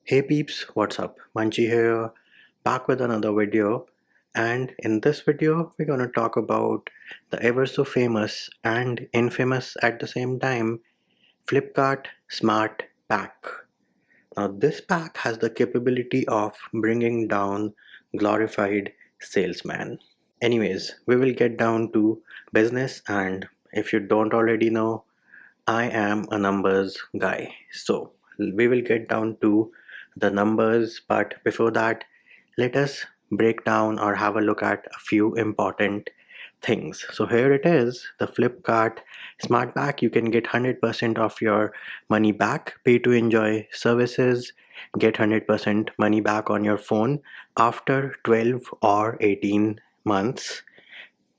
Hey peeps, what's up? Manchi here, back with another video. And in this video, we're gonna talk about the ever so famous and infamous at the same time Flipkart Smart Pack. Now, this pack has the capability of bringing down glorified salesman. Anyways, we will get down to business, and if you don't already know, I am a numbers guy. So we will get down to the numbers, but before that, let us break down or have a look at a few important things. So here it is, the Flipkart Smart Pack. You can get 100% of your money back, pay to enjoy services, get 100% money back on your phone after 12 or 18 months.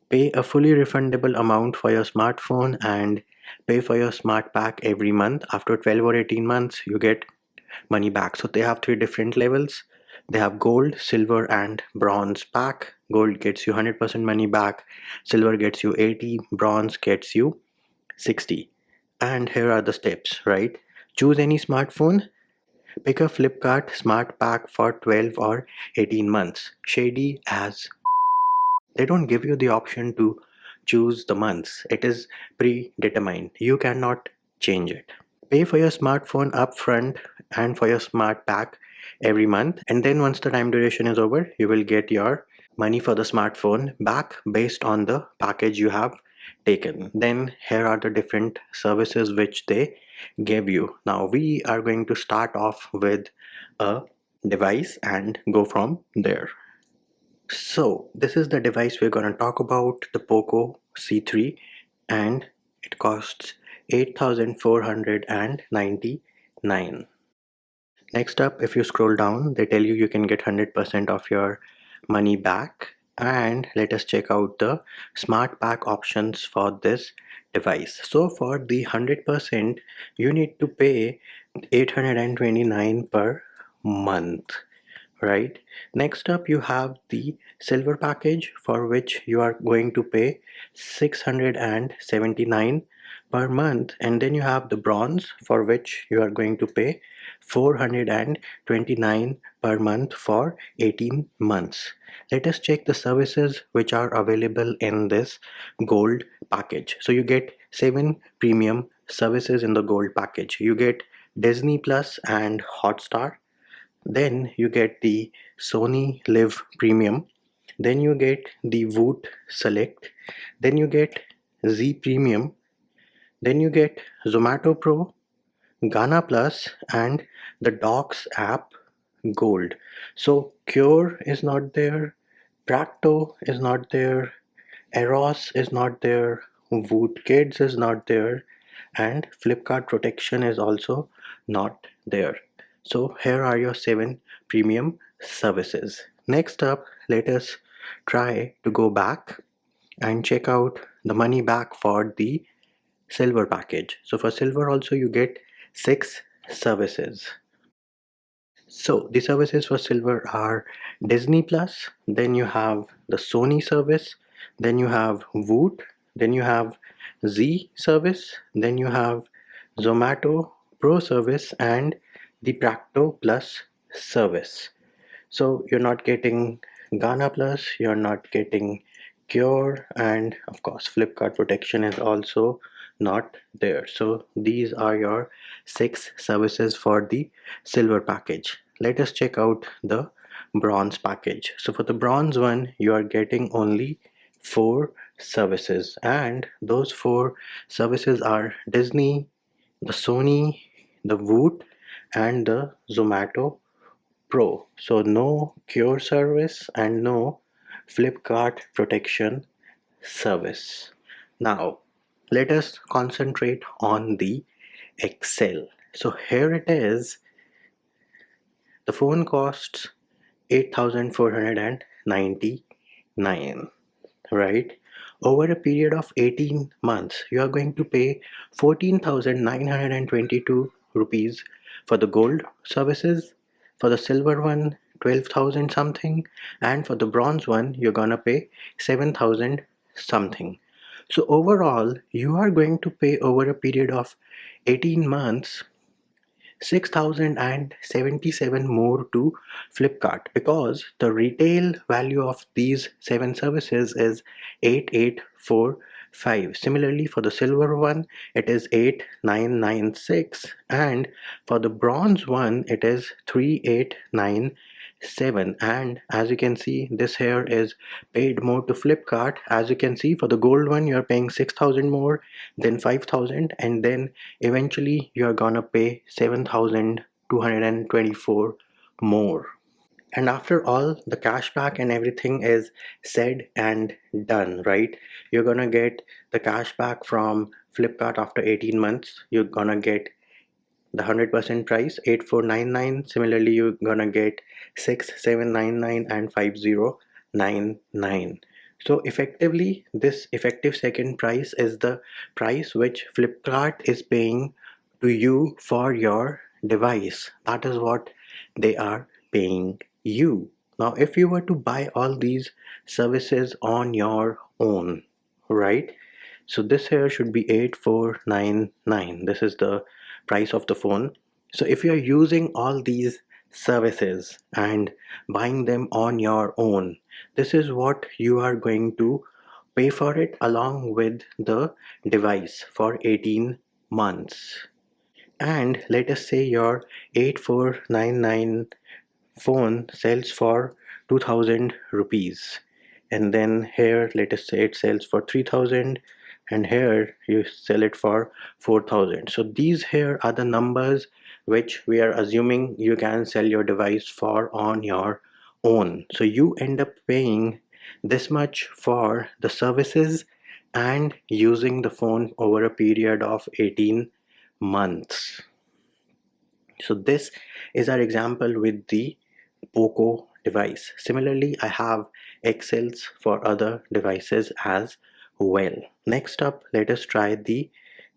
Pay a fully refundable amount for your smartphone and pay for your smart pack every month. After 12 or 18 months, you get money back. So they have three different levels. They have gold, silver, and bronze pack. Gold gets you 100% money back, silver gets you 80, bronze gets you 60. And here are the steps, right? Choose any smartphone, pick a Flipkart Smart Pack for 12 or 18 months. Shady as they don't give you the option to choose the months. It is predetermined. You cannot change it. Pay for your smartphone upfront and for your smart pack every month, and then once the time duration is over, you will get your money for the smartphone back based on the package you have taken. Then here are the different services which they give you. Now we are going to start off with a device and go from there. So this is the device we're going to talk about, the Poco C3, and it costs 8,499. Next up, if you scroll down, they tell you you can get 100% of your money back. And let us check out the smart pack options for this device. So for the 100%, you need to pay 829 per month. Right. Next up, you have the silver package for which you are going to pay 679 per month, and then you have the bronze for which you are going to pay 429 per month for 18 months. Let us check the services which are available in this gold package. So you get 7 premium services in the gold package. You get Disney Plus and Hotstar. Then you get the Sony Live Premium. Then you get the Woot Select. Then you get Z Premium. Then you get Zomato Pro, Ghana Plus, and the Docs app Gold. So Cure is not there, Practo is not there, Eros is not there, Woot Kids is not there, and Flipkart Protection is also not there. So here are your 7 premium services. Next up, let us try to go back and check out the money back for the silver package. So for silver also you get 6 services. So the services for silver are Disney Plus, then you have the Sony service, then you have Woot, then you have Z service, then you have Zomato Pro service, and the Practo Plus service. So you're not getting Ghana Plus, you're not getting Cure, and of course Flipkart Protection is also not there. So these are your 6 services for the silver package. Let us check out the bronze package. So for the bronze one, you are getting only 4 services, and those 4 services are Disney, the Sony, the Woot, and the Zomato Pro. So no Cure service and no Flipkart Protection service. Now let us concentrate on the Excel. So here it is. The phone costs 8,499, right? Over a period of 18 months, you are going to pay 14,922 rupees for the gold services, for the silver one 12,000 something, and for the bronze one you're gonna pay 7,000 something. So overall you are going to pay over a period of 18 months 6,077 more to Flipkart, because the retail value of these 7 services is 8845. Similarly, for the silver one, it is 8996, and for the bronze one, it is 3897. And as you can see, this here is paid more to Flipkart. As you can see, for the gold one, you're paying 6,000 more, then 5,000, and then eventually you're gonna pay 7,224 more. And after all the cashback and everything is said and done, right? You're gonna get the cashback from Flipkart after 18 months. You're gonna get the 100% price 8499. Similarly, you're gonna get 6799 and 5099. So effectively, this effective second price is the price which Flipkart is paying to you for your device. That is what they are paying you. Now if you were to buy all these services on your own, right? So this here should be 8499. This is the price of the phone. So if you're using all these services and buying them on your own, this is what you are going to pay for it along with the device for 18 months. And let us say your 8499 phone sells for 2000 rupees, and then here let us say it sells for 3000, and here you sell it for 4000. So these here are the numbers which we are assuming you can sell your device for on your own. So you end up paying this much for the services and using the phone over a period of 18 months. So this is our example with the Poco device. Similarly, I have Excels for other devices as well. Next up, let us try the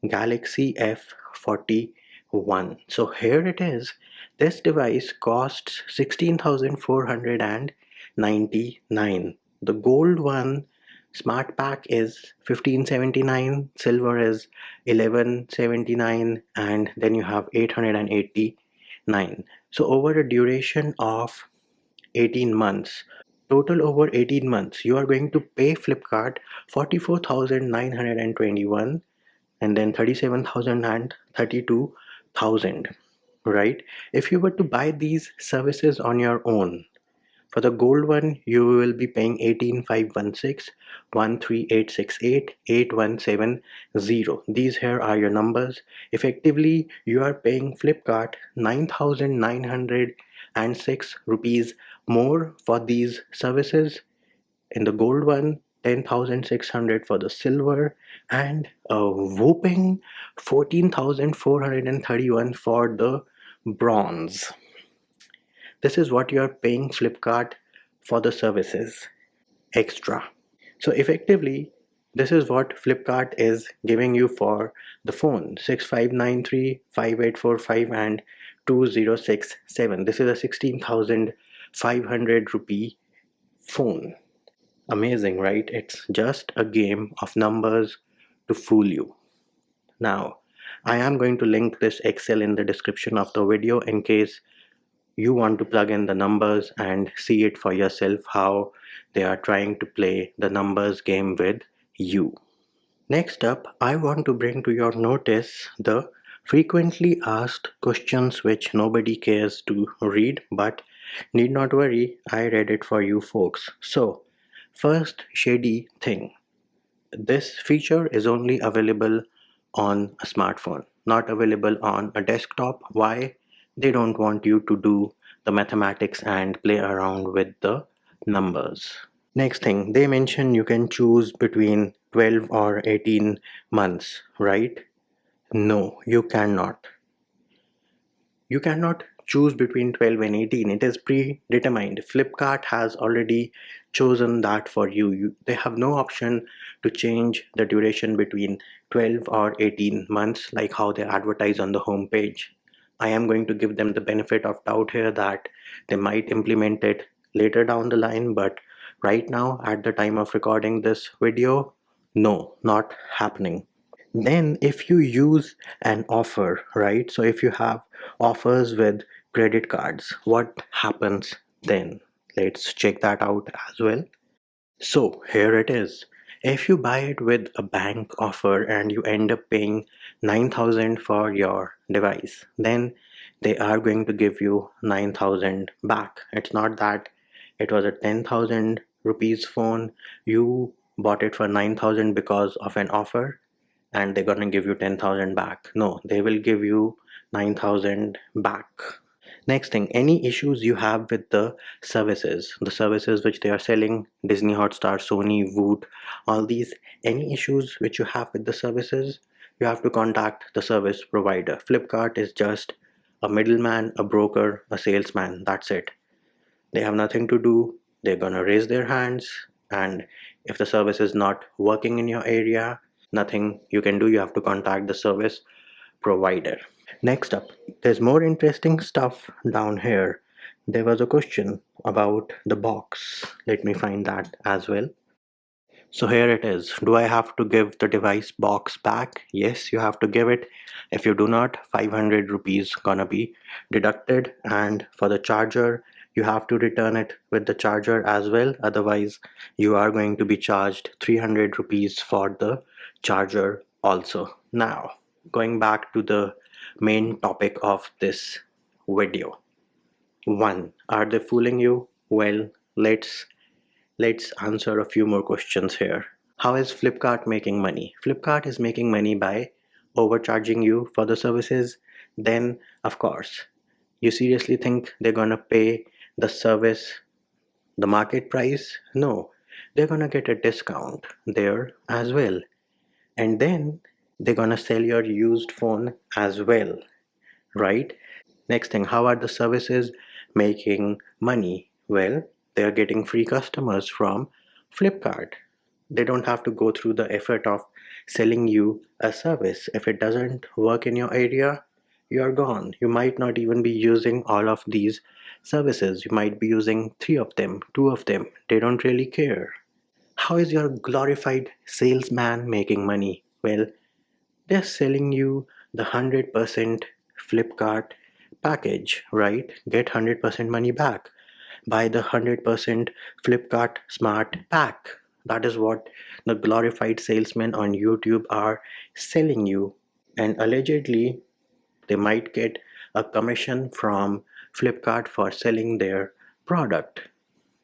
Galaxy F41. So here it is. This device costs 16,499. The gold one SmartPack is 1579, silver is 1179, and then you have 889. So over a duration of 18 months, total over 18 months, you are going to pay Flipkart 44,921, and then 37,000 and 32,000, right? If you were to buy these services on your own, for the gold one, you will be paying 18,516, 13868, 8170. These here are your numbers. Effectively, you are paying Flipkart 9,906 rupees more for these services. In the gold one, 10,600 for the silver, and a whooping 14,431 for the bronze. This is what you are paying Flipkart for the services extra. So effectively, this is what Flipkart is giving you for the phone 6593, 5845, and 2067. This is a 16,500 rupee phone. Amazing, right? It's just a game of numbers to fool you. Now, I am going to link this Excel in the description of the video in case you want to plug in the numbers and see it for yourself how they are trying to play the numbers game with you. Next up, I want to bring to your notice the frequently asked questions which nobody cares to read, but need not worry, I read it for you folks. So, first shady thing. This feature is only available on a smartphone, not available on a desktop. Why? They don't want you to do the mathematics and play around with the numbers. Next thing, they mention you can choose between 12 or 18 months, right? No, you cannot. You cannot choose between 12 and 18. It is predetermined. Flipkart has already chosen that for you. They have no option to change the duration between 12 or 18 months like how they advertise on the home page. I am going to give them the benefit of doubt here that they might implement it later down the line, but right now at the time of recording this video, no, not happening. Then if you use an offer, right? So if you have offers with credit cards, what happens then? Let's check that out as well. So here it is. If you buy it with a bank offer and you end up paying 9,000 for your device, then they are going to give you 9,000 back. It's not that it was a 10,000 rupees phone, you bought it for 9,000 because of an offer and they're gonna give you 10,000 back. No, they will give you 9,000 back. Next thing, any issues you have with the services which they are selling, Disney Hotstar, Sony, Voot, all these, any issues which you have with the services, you have to contact the service provider. Flipkart is just a middleman, a broker, a salesman. That's it. They have nothing to do. They're gonna raise their hands, and if the service is not working in your area, nothing you can do. You have to contact the service provider. Next up, there's more interesting stuff down here. There was a question about the box. Let me find that as well. So here it is. Do I have to give the device box back? Yes, you have to give it. If you do not, 500 rupees gonna be deducted. And for the charger, you have to return it with the charger as well. Otherwise, you are going to be charged 300 rupees for the charger also. Now, going back to the main topic of this video. One, are they fooling you? Well, let's answer a few more questions here. How is Flipkart making money? Flipkart is making money by overcharging you for the services. Then, of course, you seriously think they're gonna pay the service the market price? No, they're gonna get a discount there as well. And then they're gonna sell your used phone as well, right? Next thing, how are the services making money? Well, they are getting free customers from Flipkart. They don't have to go through the effort of selling you a service. If it doesn't work in your area, you're gone. You might not even be using all of these services. You might be using three of them, two of them. They don't really care. How is your glorified salesman making money? Well, they're selling you the 100% Flipkart package, right? Get 100% money back. Buy the 100% Flipkart Smart Pack. That is what the glorified salesmen on YouTube are selling you. And allegedly, they might get a commission from Flipkart for selling their product.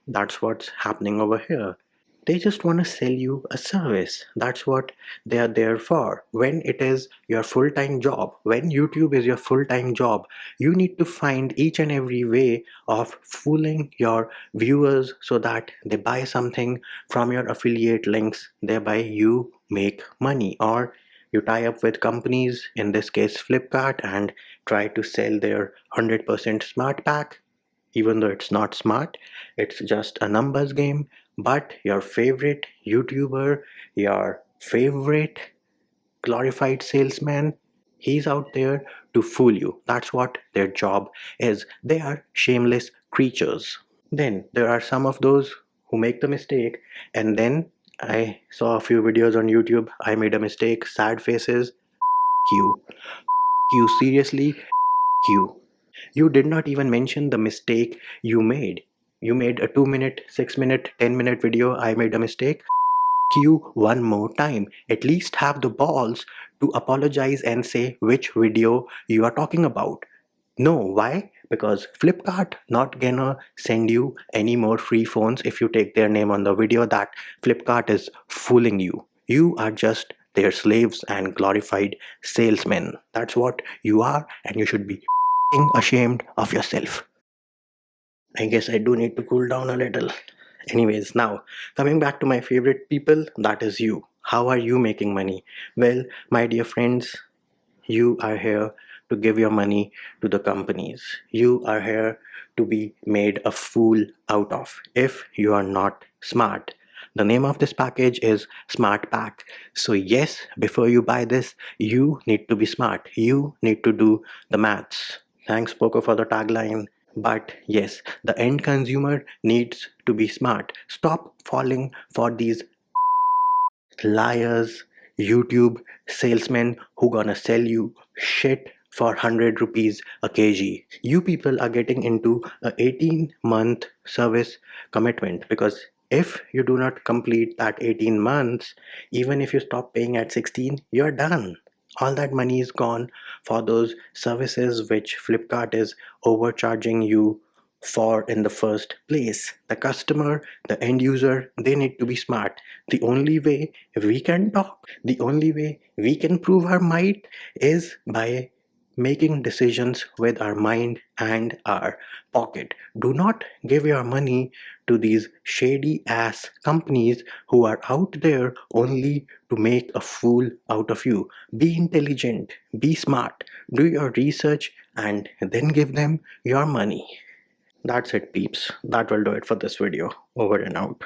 That's what's happening over here. They just want to sell you a service. That's what they are there for. When it is your full-time job, when YouTube is your full-time job, you need to find each and every way of fooling your viewers so that they buy something from your affiliate links, thereby you make money. Or you tie up with companies, in this case Flipkart, and try to sell their 100% smart pack. Even though it's not smart, it's just a numbers game. But your favorite YouTuber, your favorite glorified salesman, he's out there to fool you. That's what their job is. They are shameless creatures. Then there are some of those who make the mistake, and then I saw a few videos on YouTube. I made a mistake, sad faces. You, you seriously, you. You did not even mention the mistake you made. You made a 2 minute, 6 minute, 10-minute video. I made a mistake. You one more time. At least have the balls to apologize and say which video you are talking about. No, why? Because Flipkart not gonna send you any more free phones if you take their name on the video. That Flipkart is fooling you. You are just their slaves and glorified salesmen. That's what you are, and you should be ashamed of yourself. I guess I do need to cool down a little. Anyways, now coming back to my favorite people, that is you. How are you making money? Well, my dear friends, you are here to give your money to the companies. You are here to be made a fool out of if you are not smart. The name of this package is Smart Pack. So, yes, before you buy this, you need to be smart. You need to do the maths. Thanks, Poco, for the tagline. But yes, the end consumer needs to be smart. Stop falling for these liars, YouTube salesmen who gonna sell you shit for 100 rupees a kg. You people are getting into a 18-month service commitment, because if you do not complete that 18 months, even if you stop paying at 16, you're done. All that money is gone for those services which Flipkart is overcharging you for in the first place. The customer, the end user, they need to be smart. The only way we can talk, the only way we can prove our might is by making decisions with our mind and our pocket. Do not give your money to these shady ass companies who are out there only to make a fool out of you. Be intelligent, be smart, do your research, and then give them your money. That's it, peeps. That will do it for this video. Over and out.